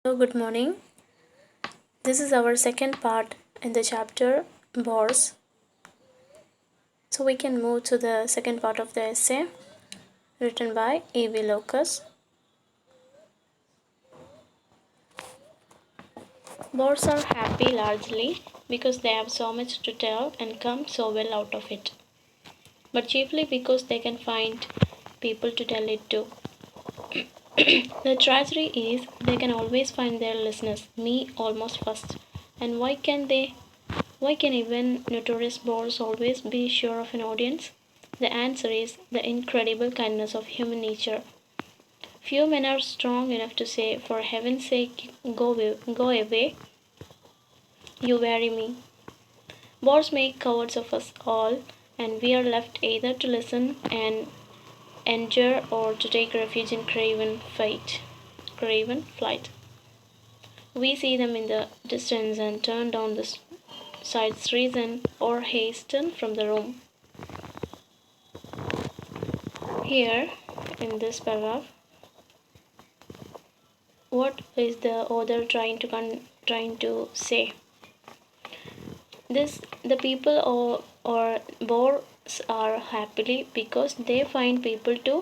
Hello, good morning. This is our second part in the chapter Bores. So we can move to the second part of the essay written by A.V. Locus. Bores are happy largely because they have so much to tell and come so well out of it, but chiefly because they can find people to tell it to. The tragedy is they can always find their listeners, me almost first. And why can even notorious bores always be sure of an audience? The answer is the incredible kindness of human nature. Few men are strong enough to say, "For heaven's sake, go away, you weary me." Bores make cowards of us all, and we are left either to listen and endure or to take refuge in craven flight. We see them in the distance and turn down the side streets or hasten from the room. Here, in this paragraph, what is the author trying to say? The people or bores are happily because they find people to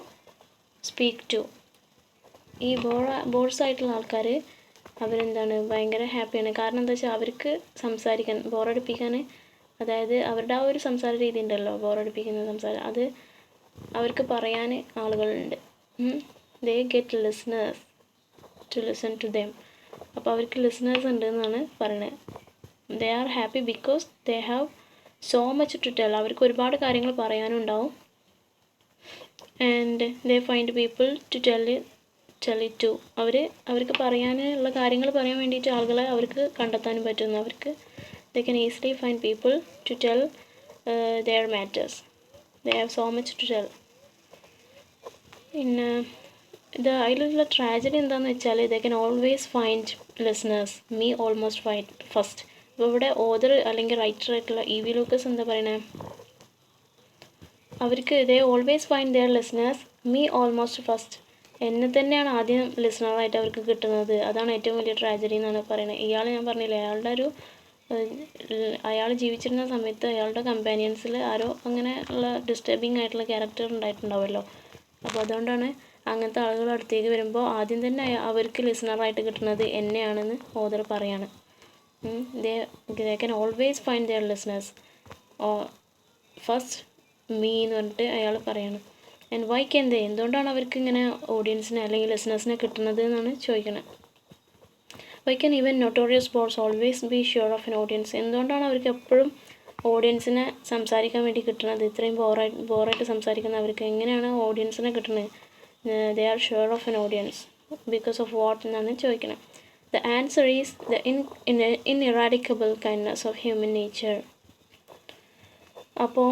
speak to. ഈ Bohr's ആയിട്ടുള്ള ആൾക്കാർ അവരെന്താണ് ഭയങ്കര ഹാപ്പിയാണ്. കാരണം എന്താ വെച്ചാൽ അവർക്ക് സംസാരിക്കാൻ ബോറടിപ്പിക്കാൻ, അതായത് അവരുടെ ആ ഒരു സംസാര രീതി ഉണ്ടല്ലോ, ബോറടിപ്പിക്കുന്ന സംസാരം, അത് അവർക്ക് പറയാൻ ആളുകളുണ്ട്. They get listeners to listen to them. അപ്പോൾ അവർക്ക് ലിസണേഴ്സ് ഉണ്ട് എന്നാണ് പറയുന്നത്. They are happy because they have so much to tell. അവർക്ക് ഒരുപാട് കാര്യങ്ങൾ പറയാനും ഉണ്ടാവും. And they find people to tell it to. അവർക്ക് പറയാനുള്ള കാര്യങ്ങൾ പറയാൻ വേണ്ടിയിട്ട് ആളുകളെ അവർക്ക് കണ്ടെത്താനും പറ്റുന്നു. അവർക്ക് they can easily find people to tell their matters. They have so much to tell. പിന്നെ അതിലുള്ള ട്രാജഡി എന്താണെന്ന് വെച്ചാൽ they can always find listeners, me almost first. അപ്പോൾ ഇവിടെ ഓതർ അല്ലെങ്കിൽ റൈറ്റർ ആയിട്ടുള്ള E.V. ലൂക്കസ് എന്താ പറയണേ, അവർക്ക് they always find their listeners, me almost first. എന്നെ തന്നെയാണ് ആദ്യം ലിസണറായിട്ട് അവർക്ക് കിട്ടുന്നത്. അതാണ് ഏറ്റവും വലിയ ട്രാജഡി എന്നാണ് പറയുന്നത്. ഞാൻ പറഞ്ഞില്ലേ, അയാൾ ജീവിച്ചിരുന്ന സമയത്ത് അയാളുടെ കമ്പാനിയൻസിൽ ആരോ അങ്ങനെ ഉള്ള ഡിസ്റ്റർബിങ് ആയിട്ടുള്ള ക്യാരക്ടർ ഉണ്ടായിട്ടുണ്ടാവുമല്ലോ. അപ്പോൾ അതുകൊണ്ടാണ് അങ്ങനത്തെ ആളുകൾ അടുത്തേക്ക് വരുമ്പോൾ ആദ്യം തന്നെ അവർക്ക് ലിസണറായിട്ട് കിട്ടുന്നത് എന്നെയാണെന്ന് ഓതർ പറയാണ്. They can always find their listeners first me എന്ന് പറഞ്ഞിട്ട് അയാൾ പറയാണ്. ആൻഡ് വൈ ക്യാൻ ദേ, എന്തുകൊണ്ടാണ് അവർക്ക് ഇങ്ങനെ ഓഡിയൻസിനെ അല്ലെങ്കിൽ ലിസണേഴ്സിനെ കിട്ടുന്നത് എന്നാണ് ചോദിക്കുന്നത്. Why can even notorious bores always be sure of an audience. എന്തുകൊണ്ടാണ് അവർക്ക് എപ്പോഴും ഓഡിയൻസിനെ സംസാരിക്കാൻ വേണ്ടി കിട്ടുന്നത്? ഇത്രയും ബോറായിട്ട് സംസാരിക്കുന്ന അവർക്ക് എങ്ങനെയാണ് ഓഡിയൻസിനെ കിട്ടുന്നത്? They are sure of an audience because of what എന്നാണ് ചോദിക്കുന്നത്. The answer is the ineradicable kindness of human nature. അപ്പോൾ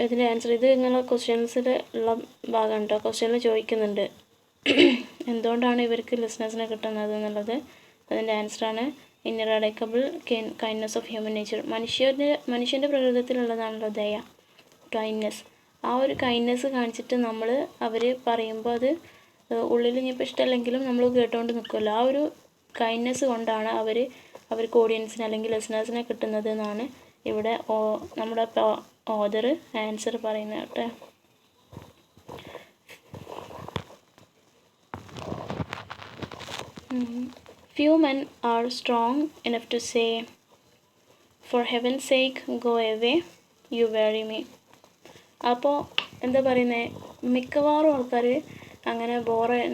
ഇതിൻ്റെ ആൻസർ ഇത് ഇങ്ങനെ ക്വസ്റ്റ്യൻസിൽ ഉള്ള ഭാഗം കേട്ടോ. ക്വസ്റ്റ്യനിൽ ചോദിക്കുന്നുണ്ട് എന്തുകൊണ്ടാണ് ഇവർക്ക് ലിസണേഴ്സിനെ കിട്ടുന്നത് എന്നുള്ളത്. അതിൻ്റെ ആൻസറാണ് ഇൻഇറാഡിക്കബിൾ കൈൻഡ്നെസ് ഓഫ് ഹ്യൂമൻ നേച്ചർ. മനുഷ്യൻ്റെ പ്രകൃതത്തിലുള്ളതാണല്ലോ ദയ, കൈൻഡ്നെസ്. ആ ഒരു കൈൻഡ്നെസ് കാണിച്ചിട്ട് അവർ പറയുമ്പോൾ അത് ഉള്ളിൽ ഇനിയിപ്പോൾ ഇഷ്ടമല്ലെങ്കിലും നമ്മൾ കേട്ടുകൊണ്ട് നിൽക്കുമല്ലോ. ആ ഒരു കൈൻഡ്നെസ് കൊണ്ടാണ് അവർക്ക് ഓഡിയൻസിനെ അല്ലെങ്കിൽ ലിസണേഴ്സിനെ കിട്ടുന്നത് എന്നാണ് ഇവിടെ നമ്മുടെ ഓതർ ആൻസർ പറയുന്നത് കേട്ടോ. Few men are strong enough to say, "For heaven's sake, go away, you weary me." അപ്പോൾ എന്താ പറയുന്നത്, മിക്കവാറും ആൾക്കാർ അങ്ങനെ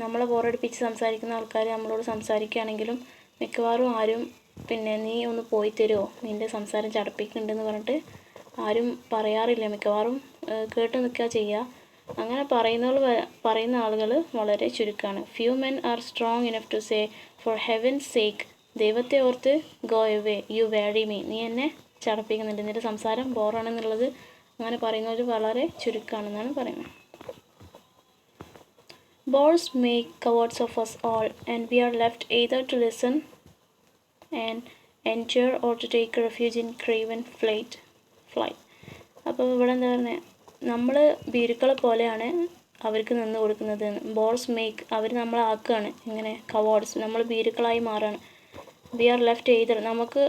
നമ്മളെ ബോറടിപ്പിച്ച് സംസാരിക്കുന്ന ആൾക്കാർ നമ്മളോട് സംസാരിക്കുകയാണെങ്കിലും മിക്കവാറും ആരും പിന്നെ നീ ഒന്ന് പോയി തരുമോ, നിൻ്റെ സംസാരം ചടപ്പിക്കുന്നുണ്ടെന്ന് പറഞ്ഞിട്ട് ആരും പറയാറില്ല. മിക്കവാറും കേട്ട് നിൽക്കുക ചെയ്യുക. അങ്ങനെ പറയുന്ന ആളുകൾ വളരെ ചുരുക്കമാണ്. Few men are strong enough to say, "for heaven's sake, ദൈവത്തെ ഓർത്ത്, go away, you worry me, നീ എന്നെ ചടപ്പിക്കുന്നുണ്ട്, നിൻ്റെ സംസാരം ബോറാണെന്നുള്ളത് അങ്ങനെ പറയുന്നവർ വളരെ ചുരുക്കമാണെന്നാണ് പറയുന്നത്. Bores make cowards of us all, and we are left either to listen and endure or to take refuge in craven flight. അപ്പോൾ ഇവിടെ എന്താ പറയുന്നത്, നമ്മൾ ഭീരുക്കളെ പോലെയാണ് അവർക്ക് നിന്ന് കൊടുക്കുന്നത്. ബോർസ് മേക്ക് അവർ നമ്മളെ ആക്കുകയാണ് ഇങ്ങനെ കവേർഡ്സ്, നമ്മൾ ഭീരുക്കളായി മാറാണ്. വി ആർ ലെഫ്റ്റ് എയ്തർ നമുക്ക്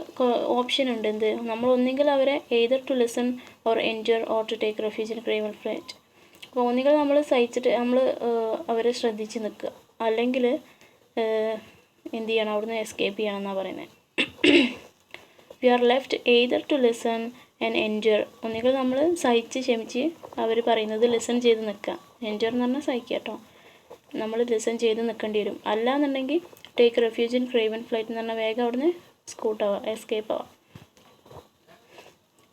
ഓപ്ഷൻ ഉണ്ട് എന്ത്, നമ്മൾ ഒന്നുകിൽ അവരെ either to listen or endure or to take refuge in craven flight. അപ്പോൾ ഒന്നുകിൽ നമ്മൾ സഹിച്ചിട്ട് നമ്മൾ അവരെ ശ്രദ്ധിച്ച് നിൽക്കുക, അല്ലെങ്കിൽ എന്ത് ചെയ്യണം, അവിടുന്ന് എസ്കേപ്പ് ചെയ്യണം എന്നാണ് പറയുന്നത്. We are left either to listen and endure, ഒന്നുകിൽ നമ്മൾ സഹിച്ച് ക്ഷമിച്ച് അവർ പറയുന്നത് ലിസൺ ചെയ്ത് നിൽക്കുക. എൻജോർ എന്ന് പറഞ്ഞാൽ സഹിക്കുക കേട്ടോ, നമ്മൾ ലിസൺ ചെയ്ത് നിൽക്കേണ്ടി വരും. അല്ലാന്നുണ്ടെങ്കിൽ ടേക്ക് റെഫ്യൂജ് ഇൻ ക്രൈവൻ ഫ്ലൈറ്റ് എന്ന് പറഞ്ഞാൽ വേഗം അവിടുന്ന് സ്കൂട്ടാവുക, എസ്കേപ്പ് ആവുക.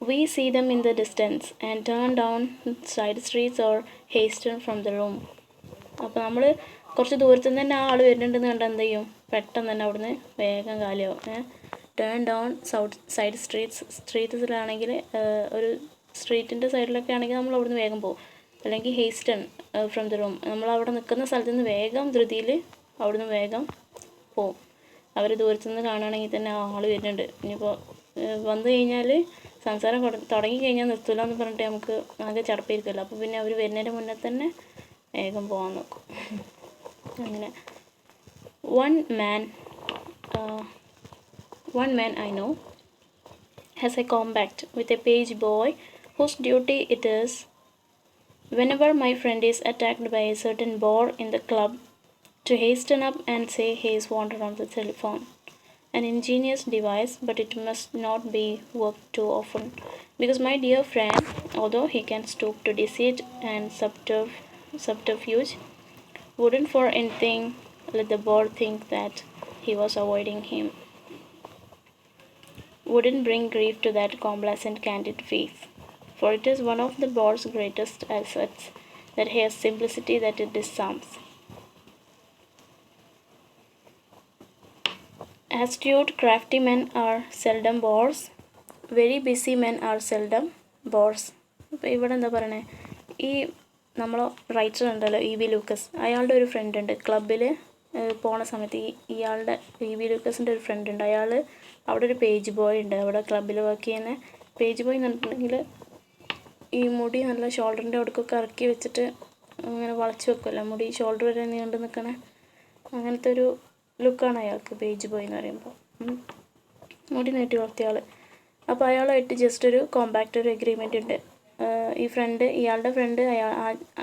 We see them in the distance and turn down side streets or hasten from the room. അപ്പോൾ നമ്മൾ കുറച്ച് ദൂരത്തു നിന്ന് തന്നെ ആ ആൾ വരുന്നുണ്ടെന്ന് കണ്ടാൽ എന്ത് ചെയ്യും, പെട്ടെന്ന് തന്നെ അവിടുന്ന് വേഗം കാലിയാവും. ടേൺ ഡൗൺ സൈഡ് സ്ട്രീറ്റ്സിലാണെങ്കിൽ ഒരു സ്ട്രീറ്റിൻ്റെ സൈഡിലൊക്കെ ആണെങ്കിൽ നമ്മൾ അവിടുന്ന് വേഗം പോകും. അല്ലെങ്കിൽ ഹേസ്റ്റൺ ഫ്രം ദ റൂം, നമ്മൾ അവിടെ നിൽക്കുന്ന സ്ഥലത്ത് നിന്ന് വേഗം ധൃതിയിൽ അവിടുന്ന് വേഗം പോവും. അവർ ദൂരത്തു നിന്ന് കാണുകയാണെങ്കിൽ തന്നെ ആൾ വരുന്നുണ്ട്. ഇനിയിപ്പോൾ വന്നു കഴിഞ്ഞാൽ സംസാരം തുടങ്ങി കഴിഞ്ഞാൽ നിർത്തില്ല എന്ന് പറഞ്ഞിട്ട് നമുക്ക് ആകെ ചടപ്പായിരിക്കുമല്ലോ. അപ്പോൾ പിന്നെ അവർ വരുന്നതിൻ്റെ മുന്നേ തന്നെ വേഗം പോകാൻ നോക്കും. അങ്ങനെ one man I know has a compact with a page boy whose duty it is, whenever my friend is attacked by a certain bore in the club, to hasten up and say he is wanted on the telephone. An ingenious device, but it must not be worked too often, because my dear friend, although he can stoop to deceit and subterfuge, wouldn't for anything let the bore think that he was avoiding him, wouldn't bring grief to that complacent candid face, for it is one of the bore's greatest assets that he has simplicity that it disarms. Astute, crafty men are seldom bores. Very busy men are seldom bores. അപ്പോൾ ഇവിടെ എന്താ പറയണേ, ഈ നമ്മൾ writer ഉണ്ടല്ലോ E.V. Lucas, അയാളുടെ ഒരു front ഉണ്ട്. ക്ലബ്ബിൽ പോണ സമയത്ത് ഇയാളുടെ E.V. ലൂക്കസിൻ്റെ ഒരു ഫ്രണ്ട് ഉണ്ട്. അയാൾ അവിടെ ഒരു പേജ് ബോയ് ഉണ്ട്, അവിടെ ക്ലബ്ബിൽ വർക്ക് ചെയ്യുന്ന പേജ് ബോയ് എന്ന് പറഞ്ഞിട്ടുണ്ടെങ്കിൽ ഈ മുടി നല്ല ഷോൾഡറിൻ്റെ അവിടേക്കൊക്കെ ഇറക്കി വെച്ചിട്ട് അങ്ങനെ വളച്ച് വെക്കുമല്ലോ, മുടി ഷോൾഡർ വരെ നീണ്ടു നിൽക്കണേ, അങ്ങനത്തെ ഒരു ലുക്കാണ് അയാൾക്ക് പേജ് ബോയ് എന്ന് പറയുമ്പോൾ. മുടി നീട്ടി വളർത്തിയ ആൾ. അപ്പോൾ അയാളായിട്ട് ജസ്റ്റ് ഒരു കോമ്പാക്റ്റ് ഒരു എഗ്രിമെൻ്റ് ഉണ്ട്. ഇയാളുടെ ഫ്രണ്ട്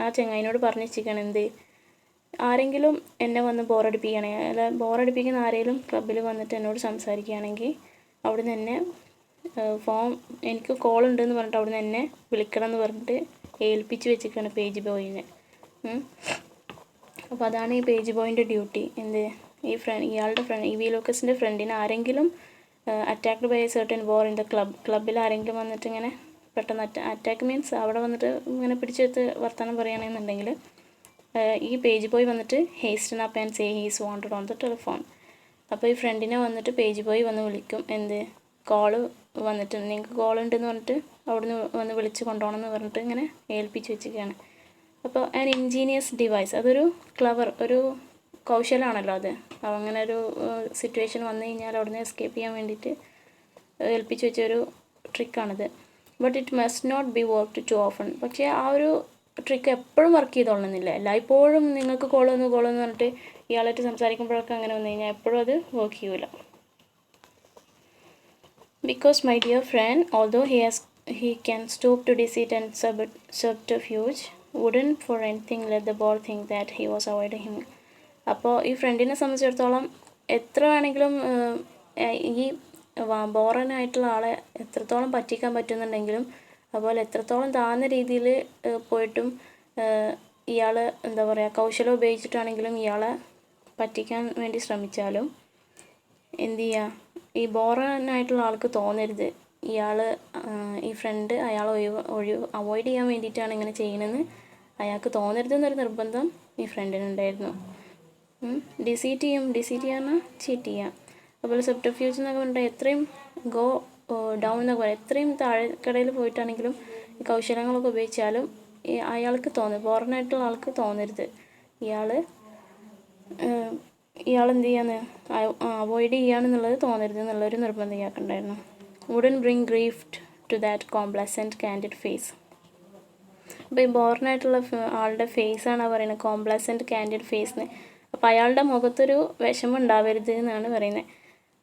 ആ ചെങ്ങായിനോട് പറഞ്ഞിരിക്കുകയാണ് എന്ത്, ആരെങ്കിലും എന്നെ വന്ന് ബോറടിപ്പിക്കുകയാണെ, അല്ല ബോറടിപ്പിക്കുന്ന ആരെങ്കിലും ക്ലബ്ബിൽ വന്നിട്ട് എന്നോട് സംസാരിക്കുകയാണെങ്കിൽ അവിടുന്ന് എന്നെ എനിക്ക് കോൾ ഉണ്ടെന്ന് പറഞ്ഞിട്ട് അവിടുന്ന് എന്നെ വിളിക്കണം എന്ന് പറഞ്ഞിട്ട് ഏൽപ്പിച്ച് വെച്ചിരിക്കുകയാണ് പേജ് ബോയിനെ. അപ്പോൾ അതാണ് ഈ പേജ് ബോയിൻ്റെ ഡ്യൂട്ടി. എന്ത്, ഇയാളുടെ ഫ്രണ്ട് E.V. ലൂക്കസിൻ്റെ ഫ്രണ്ടിന് ആരെങ്കിലും attacked by a certain bore in the ക്ലബ്ബിൽ ആരെങ്കിലും വന്നിട്ട് ഇങ്ങനെ പെട്ടെന്ന് അറ്റാക്ക് മീൻസ് അവിടെ വന്നിട്ട് ഇങ്ങനെ പിടിച്ചെടുത്ത് വർത്തമാനം പറയുകയാണെന്നുണ്ടെങ്കിൽ ഈ പേജ് ബോയ് വന്നിട്ട് hasten up and say he's wanted on the telephone. അപ്പോൾ ഈ ഫ്രണ്ടിനെ വന്നിട്ട് പേജ് ബോയ് വന്ന് വിളിക്കും, എന്ത് കോള് വന്നിട്ട് നിങ്ങൾക്ക് കോൾ ഉണ്ടെന്ന് പറഞ്ഞിട്ട് അവിടുന്ന് വന്ന് വിളിച്ച് കൊണ്ടുപോകണം എന്ന് പറഞ്ഞിട്ട് ഇങ്ങനെ ഏൽപ്പിച്ച് വെച്ചിരിക്കുകയാണ്. അപ്പോൾ ആൻ ഇൻജീനിയസ് ഡിവൈസ്, അതൊരു ക്ലവർ ഒരു കൗശലമാണല്ലോ അത്. അങ്ങനെ ഒരു സിറ്റുവേഷൻ വന്നു കഴിഞ്ഞാൽ അവിടുന്ന് എസ്കേപ്പ് ചെയ്യാൻ വേണ്ടിയിട്ട് ഏൽപ്പിച്ച് വെച്ചൊരു ട്രിക്കാണിത്. But it must not be worked to often. പക്ഷേ ആ ഒരു ട്രിക്ക് എപ്പോഴും വർക്ക് ചെയ്തോളണമെന്നില്ല. എല്ലായ്പ്പോഴും നിങ്ങൾക്ക് കോളെന്ന് പറഞ്ഞിട്ട് ഇയാളായിട്ട് സംസാരിക്കുമ്പോഴൊക്കെ അങ്ങനെ വന്നു കഴിഞ്ഞാൽ എപ്പോഴും അത് വർക്ക് ചെയ്യൂല. Because my dear friend, although he can stoop to deceit and subterfuge, wouldn't for anything let the bore think that he was avoiding him. അപ്പോൾ ഈ ഫ്രണ്ടിനെ സംബന്ധിച്ചിടത്തോളം എത്ര വേണമെങ്കിലും ഈ ബോറനായിട്ടുള്ള ആളെ എത്രത്തോളം പറ്റിക്കാൻ പറ്റുന്നുണ്ടെങ്കിലും അതുപോലെ എത്രത്തോളം താഴ്ന്ന രീതിയിൽ പോയിട്ടും ഇയാൾ എന്താ പറയുക കൗശലം ഉപയോഗിച്ചിട്ടാണെങ്കിലും ഇയാളെ പറ്റിക്കാൻ വേണ്ടി ശ്രമിച്ചാലും എന്തു ചെയ്യുക, ഈ ബോറനായിട്ടുള്ള ആൾക്ക് തോന്നരുത് ഈ ഫ്രണ്ട് അയാളെ അവോയ്ഡ് ചെയ്യാൻ വേണ്ടിയിട്ടാണ് ഇങ്ങനെ ചെയ്യണമെന്ന് അയാൾക്ക് തോന്നരുതെന്നൊരു നിർബന്ധം ഈ ഫ്രണ്ടിനുണ്ടായിരുന്നു. ഡിസീറ്റ് ചെയ്യാന്ന് ചീറ്റ് ചെയ്യാം. അതുപോലെ സബ്റ്റർഫ്യൂജ് എന്നൊക്കെ പറഞ്ഞാൽ എത്രയും ഡൗൺ എന്നൊക്കെ പറയാം, എത്രയും താഴെക്കടയിൽ പോയിട്ടാണെങ്കിലും ഈ കൗശലങ്ങളൊക്കെ ഉപയോഗിച്ചാലും അയാൾക്ക് ബോറനായിട്ടുള്ള ആൾക്ക് തോന്നരുത് ഇയാളെന്ത് ചെയ്യാന്ന് അവോയ്ഡ് ചെയ്യാണെന്നുള്ളത് തോന്നരുത് എന്നുള്ളൊരു നിർബന്ധം ഇയാൾക്കുണ്ടായിരുന്നു. Wouldn't bring grief to that complacent candid face. അപ്പോൾ ഈ ബോറിനായിട്ടുള്ള ആളുടെ ഫേസാണ് പറയുന്നത് കോംപ്ലസൻറ്റ് കാൻഡിഡ് ഫേസ് എന്ന്. അപ്പോൾ അയാളുടെ മുഖത്തൊരു വിഷമം ഉണ്ടാവരുത് എന്നാണ് പറയുന്നത്.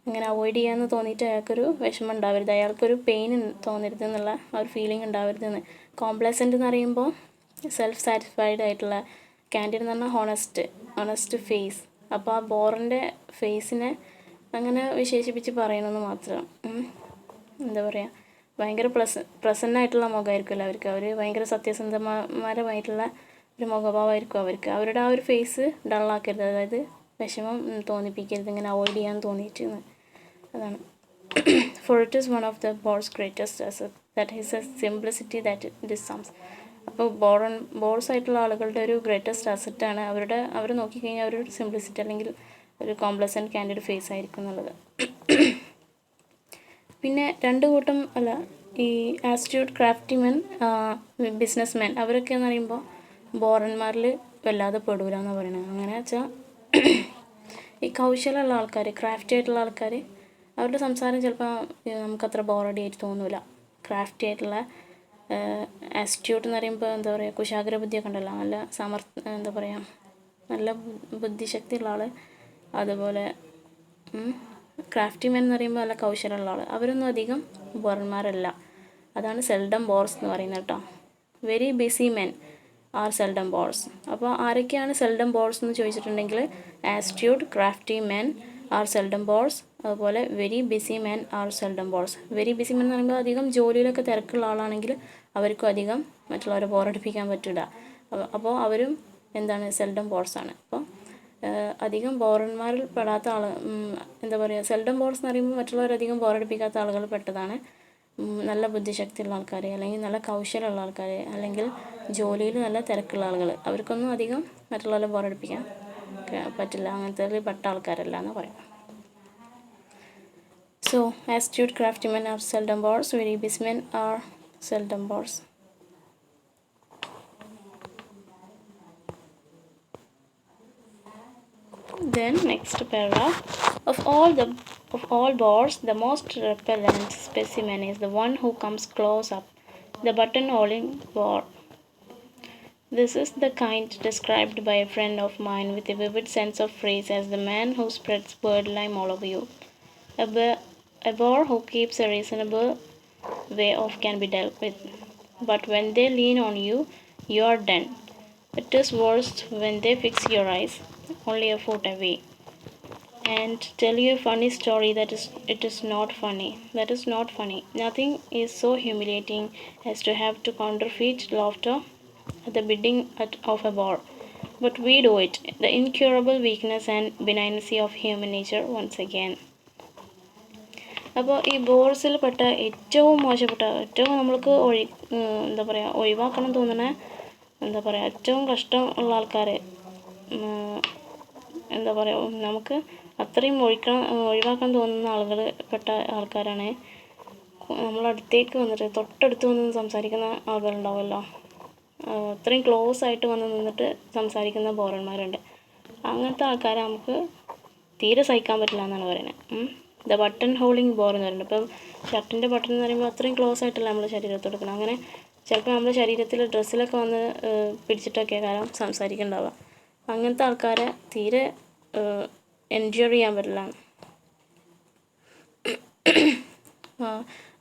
അങ്ങനെ അവോയ്ഡ് ചെയ്യാമെന്ന് തോന്നിയിട്ട് അയാൾക്കൊരു വിഷമം ഉണ്ടാവരുത്, അയാൾക്കൊരു പെയിൻ തോന്നരുത് എന്നുള്ള ആ ഒരു ഫീലിംഗ് ഉണ്ടാവരുതെന്ന്. കോംപ്ലസൻറ്റ് എന്ന് പറയുമ്പോൾ സെൽഫ് സാറ്റിസ്ഫൈഡ് ആയിട്ടുള്ള, കാൻഡിഡ് എന്ന് പറഞ്ഞാൽ ഹോണസ്റ്റ് ഫേസ്. അപ്പോൾ ആ ബോറിൻ്റെ ഫേസിനെ അങ്ങനെ വിശേഷിപ്പിച്ച് പറയണമെന്ന് മാത്രം. എന്താ പറയുക, ഭയങ്കര പ്രസന്നമായിട്ടുള്ള മുഖമായിരിക്കുമല്ലോ അവർക്ക്. അവർ ഭയങ്കര സത്യസന്ധമാരമായിട്ടുള്ള ഒരു മുഖഭാവമായിരിക്കും അവർക്ക്. അവരുടെ ആ ഒരു ഫേസ് ഡള്ളാക്കരുത്, അതായത് വിഷമം തോന്നിപ്പിക്കരുത്, ഇങ്ങനെ അവോയ്ഡ് ചെയ്യാൻ തോന്നിയിട്ട്. അതാണ്. For it is one of the bore's greatest assets, that is a simplicity that disarms. അപ്പോൾ ബോർസ് ആയിട്ടുള്ള ആളുകളുടെ ഒരു ഗ്രേറ്റസ്റ്റ് അസറ്റാണ് അവർ നോക്കിക്കഴിഞ്ഞാൽ ഒരു സിംപ്ലിസിറ്റി അല്ലെങ്കിൽ ഒരു കോംപ്ലസൻറ്റ് കാൻഡിഡ് ഫേസ് ആയിരിക്കും എന്നുള്ളത്. പിന്നെ ഈ ആസ്റ്യൂട്ട് ക്രാഫ്റ്റിമെൻ, ബിസിനസ് മെൻ, അവരൊക്കെ എന്ന് പറയുമ്പോൾ ബോറന്മാരിൽ വല്ലാതെ പെടൂല എന്നാണ് പറയുന്നത്. അങ്ങനെ വെച്ചാൽ ഈ കൗശലമുള്ള ആൾക്കാർ, ക്രാഫ്റ്റി ആയിട്ടുള്ള ആൾക്കാർ, അവരുടെ സംസാരം ചിലപ്പോൾ നമുക്കത്ര ബോറടി ആയിട്ട് തോന്നില്ല. ക്രാഫ്റ്റി ആയിട്ടുള്ള ആസ്റ്യൂട്ട് എന്ന് പറയുമ്പോൾ എന്താ പറയുക, കുശാഗ്ര ബുദ്ധിയൊക്കെ ഉണ്ടല്ലോ, നല്ല എന്താ പറയുക, നല്ല ബുദ്ധിശക്തിയുള്ള ആൾ. അതുപോലെ ക്രാഫ്റ്റി മെൻ എന്ന് പറയുമ്പോൾ നല്ല കൗശലമുള്ള ആൾ. അവരൊന്നും അധികം ബോറന്മാരല്ല. അതാണ് സെൽഡം ബോർസ് എന്ന് പറയുന്നത് കേട്ടോ. Very busy men are seldom bores. അപ്പോൾ ആരൊക്കെയാണ് സെൽഡം ബോർസ് എന്ന് ചോദിച്ചിട്ടുണ്ടെങ്കിൽ astute, crafty men are seldom bores. അതുപോലെ very busy men are seldom bores. Very busy men എന്ന് പറയുമ്പോൾ അധികം ജോലിയിലൊക്കെ തിരക്കുള്ള ആളാണെങ്കിൽ അവർക്കും അധികം മറ്റുള്ളവരെ ബോറടിപ്പിക്കാൻ പറ്റില്ല. അപ്പോൾ അവരും എന്താണ്, സെൽഡം ബോർസാണ്. അപ്പോൾ അധികം ബോറന്മാരിൽ പെടാത്ത ആൾ, എന്താ പറയുക, സെൽഡം ബോർസ് എന്ന് പറയുമ്പോൾ മറ്റുള്ളവരധികം ബോറടിപ്പിക്കാത്ത ആളുകൾ പെട്ടതാണ്. നല്ല ബുദ്ധിശക്തിയുള്ള ആൾക്കാർ, അല്ലെങ്കിൽ നല്ല കൗശലമുള്ള ആൾക്കാർ, അല്ലെങ്കിൽ ജോലിയിൽ നല്ല തിരക്കുള്ള ആളുകൾ, അവർക്കൊന്നും അധികം മറ്റുള്ളവരെ ബോറടിപ്പിക്കാൻ പറ്റില്ല. അങ്ങനത്തെ പെട്ട ആൾക്കാരല്ല എന്ന് പറയാം. So, astute craftsmen are seldom bores, very busy men are seldom bores. Then next paragraph, of all bores, the most repellent specimen is the one who comes close up, the buttonholing bore. This is the kind described by a friend of mine with a vivid sense of phrase as the man who spreads bird-lime all over you. A bore who keeps a reasonable way off can be dealt with, but when they lean on you, you are done. It is worst when they fix your eyes only a foot away and tell you a funny story that is not funny. That is not funny. Nothing is so humiliating as to have to counterfeit laughter at the bidding of a bore, but we do it. The incurable weakness and benignity of human nature once again. അപ്പോൾ ഈ ബോർസിൽ പെട്ട ഏറ്റവും മോശപ്പെട്ട, ഏറ്റവും നമ്മൾക്ക് എന്താ പറയുക, ഒഴിവാക്കണം തോന്നുന്ന, എന്താ പറയുക, ഏറ്റവും കഷ്ടം ഉള്ള ആൾക്കാർ, എന്താ പറയുക, നമുക്ക് അത്രയും ഒഴിവാക്കാൻ തോന്നുന്ന പെട്ട ആൾക്കാരാണ് നമ്മളടുത്തേക്ക് വന്നിട്ട്, തൊട്ടടുത്ത് വന്ന് സംസാരിക്കുന്ന ആളുകളുണ്ടാവുമല്ലോ, അത്രയും ക്ലോസ് ആയിട്ട് വന്ന് നിന്നിട്ട് സംസാരിക്കുന്ന ബോറന്മാരുണ്ട്. അങ്ങനത്തെ ആൾക്കാരെ നമുക്ക് തീരെ സഹിക്കാൻ പറ്റില്ല എന്നാണ് പറയുന്നത്. ദ ബട്ടൺ ഹോളിങ് ബോർ എന്ന് പറയുന്നത്, ഇപ്പോൾ ഷർട്ടിൻ്റെ ബട്ടൺ എന്ന് പറയുമ്പോൾ അത്രയും ക്ലോസ് ആയിട്ടല്ല നമ്മുടെ ശരീരത്തോട് എടുക്കണം. അങ്ങനെ ചിലപ്പോൾ നമ്മുടെ ശരീരത്തിൽ ഡ്രസ്സിലൊക്കെ വന്ന് പിടിച്ചിട്ടൊക്കെ കാരണം സംസാരിക്കുന്നുണ്ടാവുക. അങ്ങനത്തെ ആൾക്കാരെ തീരെ എൻജോയ് ചെയ്യാൻ പറ്റില്ല.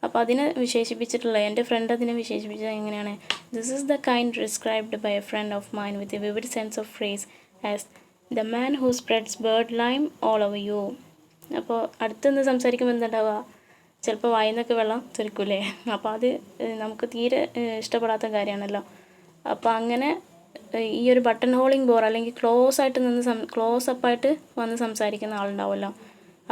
അപ്പോൾ അതിനെ വിശേഷിപ്പിച്ചിട്ടുള്ള, എൻ്റെ ഫ്രണ്ട് അതിനെ വിശേഷിപ്പിച്ചത് എങ്ങനെയാണ്, this is the kind described by a friend of mine with a vivid sense of phrase as the man who spreads bird lime all over you. അപ്പോൾ അടുത്തുനിന്ന് സംസാരിക്കുമ്പോൾ എന്തുണ്ടാവുക, ചിലപ്പോൾ വായിന്നൊക്കെ വെള്ളം തെറിക്കൂലേ. അപ്പോൾ അത് നമുക്ക് തീരെ ഇഷ്ടപ്പെടാത്ത കാര്യമാണല്ലോ. അപ്പോൾ അങ്ങനെ ഈ ഒരു ബട്ടൺ ഹോളിങ് ബോർ അല്ലെങ്കിൽ ക്ലോസ് അപ്പായിട്ട് വന്ന് സംസാരിക്കുന്ന ആളുണ്ടാവുമല്ലോ,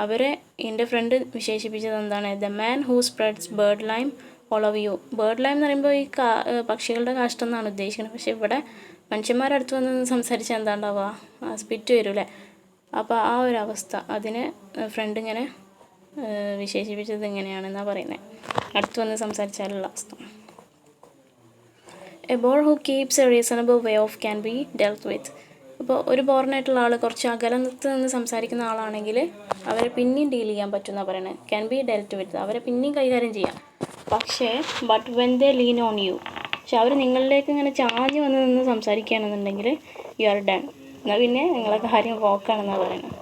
അവരെ എൻ്റെ ഫ്രണ്ട് വിശേഷിപ്പിച്ചത് എന്താണ്, the man who spreads bird lime all over you. Bird lime എന്ന് പറയുമ്പോൾ ഈ പക്ഷികളുടെ കാഷ്ടം എന്നാണ് ഉദ്ദേശിക്കുന്നത്. പക്ഷേ ഇവിടെ മനുഷ്യന്മാരടുത്ത് വന്ന് സംസാരിച്ചാൽ എന്താ ഉണ്ടാവുക, സ്പിറ്റ് വരൂലേ. അപ്പോൾ ആ ഒരു അവസ്ഥ, അതിനെ ഫ്രണ്ട് ഇങ്ങനെ വിശേഷിപ്പിച്ചത് ഇങ്ങനെയാണെന്നാണ് പറയുന്നത്, അടുത്ത് വന്ന് സംസാരിച്ചാലുള്ള അവസ്ഥ. A bore who keeps a reasonable way off can be dealt with. ഇപ്പോൾ ഒരു ബോറിനായിട്ടുള്ള ആൾ കുറച്ച് അകലത്ത് നിന്ന് സംസാരിക്കുന്ന ആളാണെങ്കിൽ അവരെ പിന്നെയും ഡീൽ ചെയ്യാൻ പറ്റുമെന്നാണ് പറയുന്നത്. ക്യാൻ ബി ഡെൽറ്റ് വിത്ത്, അവരെ പിന്നെയും കൈകാര്യം ചെയ്യാം. പക്ഷേ but when they lean on you, പക്ഷെ അവർ നിങ്ങളിലേക്ക് ഇങ്ങനെ ചാഞ്ഞ് വന്ന് നിന്ന് സംസാരിക്കുകയാണെന്നുണ്ടെങ്കിൽ യു ആർ ഡൺ. എന്നാൽ പിന്നെ നിങ്ങളെ കാര്യം പോക്കാണെന്നാണ് പറയുന്നത്.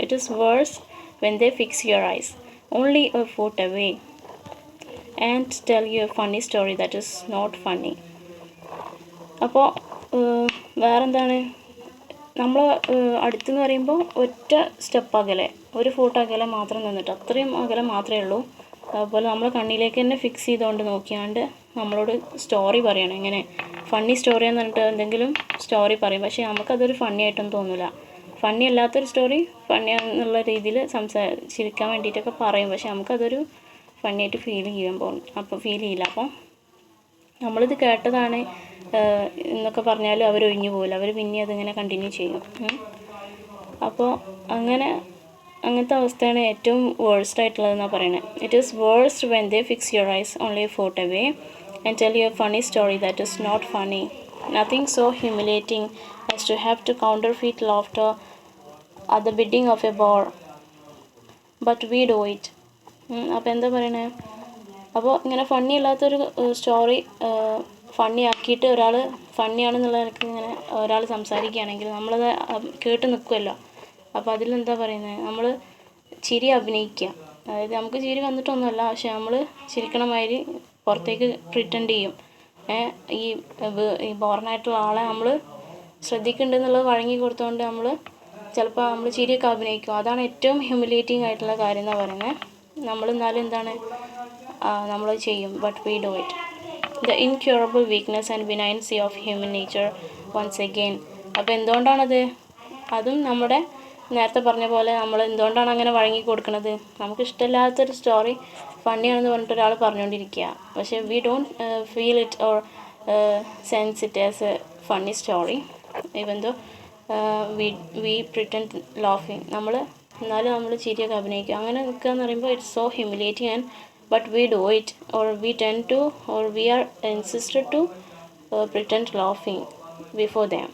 It is worse when they fix your eyes only a foot away and tell you a funny story that is not funny. അപ്പോൾ വേറെന്താണ്, നമ്മൾ അടുത്തെന്ന് പറയുമ്പോൾ ഒറ്റ സ്റ്റെപ്പ് അകലെ, ഒരു ഫൂട്ട് അകലെ മാത്രം നിന്നിട്ട്, അത്രയും അകലെ മാത്രമേ ഉള്ളൂ. അതുപോലെ നമ്മൾ കണ്ണിലേക്ക് തന്നെ ഫിക്സ് ചെയ്തുകൊണ്ട് നോക്കിയാണ്ട് നമ്മളോട് സ്റ്റോറി പറയണം. ഇങ്ങനെ ഫണ്ണി സ്റ്റോറി എന്ന് പറഞ്ഞിട്ട് എന്തെങ്കിലും സ്റ്റോറി പറയും. പക്ഷേ നമുക്കതൊരു ഫണ്ണി ആയിട്ടൊന്നും തോന്നില്ല. ഫണ്ണി അല്ലാത്തൊരു സ്റ്റോറി ഫണ്ണി എന്നുള്ള രീതിയിൽ ചിരിക്കാൻ വേണ്ടിയിട്ടൊക്കെ പറയും. പക്ഷേ നമുക്കതൊരു ഫണ്ണിയായിട്ട് ഫീൽ ചെയ്യില്ല. അപ്പോൾ നമ്മളിത് കേട്ടതാണ് എന്നൊക്കെ പറഞ്ഞാലും അവർ ഒഴിഞ്ഞു പോകില്ല. അവർ പിന്നെ അതിങ്ങനെ കണ്ടിന്യൂ ചെയ്യും. അപ്പോൾ അങ്ങനത്തെ അവസ്ഥയാണ് ഏറ്റവും വേഴ്സ്റ്റ് ആയിട്ടുള്ളതെന്നാണ് പറയുന്നത്. It is worst when they fix your eyes only fought away and tell you a funny story that is not funny. Nothing so humiliating as to have to counterfeit laughter at the bidding of a bar, but we do it. അപ്പോൾ എന്താ പറയണേ, അപ്പോൾ ഇങ്ങനെ funny അല്ലാത്തൊരു story funny ആക്കിയിട്ട് ഒരാൾ ഫണ്ണിയാണെന്നുള്ള നിലയ്ക്ക് ഇങ്ങനെ ഒരാൾ സംസാരിക്കുകയാണെങ്കിൽ നമ്മളത് കേട്ട് നിൽക്കുമല്ലോ. അപ്പോൾ അതിലെന്താ പറയുന്നത്, നമ്മൾ ചിരി അഭിനയിക്കുക. അതായത് നമുക്ക് ചിരി വന്നിട്ടൊന്നുമല്ല, പക്ഷെ നമ്മൾ ചിരിക്കണ മാതിരി പുറത്തേക്ക് പ്രിറ്റൻഡ് ചെയ്യും. ഈ ബോർണായിട്ടുള്ള ആളെ നമ്മൾ ശ്രദ്ധിക്കുന്നുണ്ടെന്നുള്ളത് വഴങ്ങി കൊടുത്തുകൊണ്ട് ചിലപ്പോൾ നമ്മൾ ചിരിയൊക്കെ അഭിനയിക്കും. അതാണ് ഏറ്റവും ഹ്യൂമിലേറ്റിംഗ് ആയിട്ടുള്ള കാര്യം എന്നാണ് പറയുന്നത്. എന്നാലും എന്താണ് നമ്മൾ ചെയ്യും, but we do it. The incurable weakness and benignancy of human nature once again. അപ്പോൾ എന്തുകൊണ്ടാണത്? അതും നമ്മുടെ നേരത്തെ പറഞ്ഞ പോലെ നമ്മൾ എന്തുകൊണ്ടാണ് അങ്ങനെ വഴങ്ങി കൊടുക്കുന്നത്? നമുക്ക് ഇഷ്ടമില്ലാത്തൊരു സ്റ്റോറി ഫണ്ണിയാണെന്ന് പറഞ്ഞിട്ട് ഒരാൾ പറഞ്ഞുകൊണ്ടിരിക്കുക, പക്ഷേ we don't feel it or sense it as a funny story even though we pretend ലാഫിങ്. എന്നാലും നമ്മൾ ചിരിയൊക്കെ അഭിനയിക്കും. അങ്ങനെ നിൽക്കുക എന്ന് പറയുമ്പോൾ it's so humiliating and but we do it, or we tend to, or we are insisted to pretend laughing before them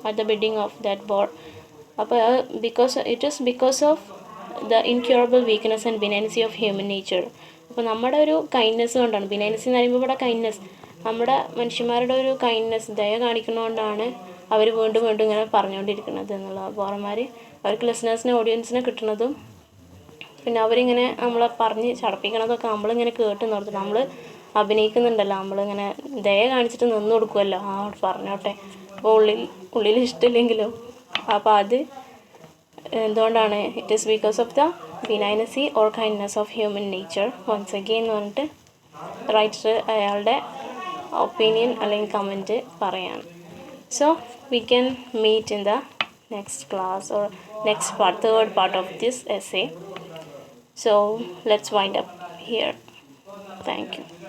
at the bidding of that bar. Because it is because of the incurable weakness and benignicity of human nature. അപ്പോൾ നമ്മുടെ ഒരു kindness കൊണ്ടാണ്, ബിനൈൻസി എന്ന് പറയുമ്പോൾ ഇവിടെ kindness, നമ്മുടെ മനുഷ്യന്മാരുടെ ഒരു കൈൻഡ്നെസ് ദയ കാണിക്കുന്നതുകൊണ്ടാണ് അവർ വീണ്ടും വീണ്ടും ഇങ്ങനെ പറഞ്ഞുകൊണ്ടിരിക്കുന്നത് എന്നുള്ള. ബോറന്മാർ അവർക്ക് ലിസണേഴ്സിനെ ഓഡിയൻസിനെ കിട്ടുന്നതും പിന്നെ അവരിങ്ങനെ നമ്മളെ പറഞ്ഞ് ചടപ്പിക്കണതൊക്കെ നമ്മളിങ്ങനെ കേട്ട് നിർത്തും. നമ്മൾ അഭിനയിക്കുന്നുണ്ടല്ലോ, നമ്മളിങ്ങനെ ദയ കാണിച്ചിട്ട് നിന്ന് കൊടുക്കുമല്ലോ, പറഞ്ഞോട്ടെ. അപ്പോൾ ഉള്ളിൽ ഇഷ്ടമില്ലെങ്കിലും. അപ്പോൾ അത് എന്തുകൊണ്ടാണ്? It is because of the benignancy or kindness of human nature once again എന്ന് പറഞ്ഞിട്ട് റൈറ്റർ അയാളുടെ ഒപ്പീനിയൻ അല്ലെങ്കിൽ കമൻറ്റ് പറയാണ്. So we can meet in the next class or next part, third part of this essay. So let's wind up here. Thank you.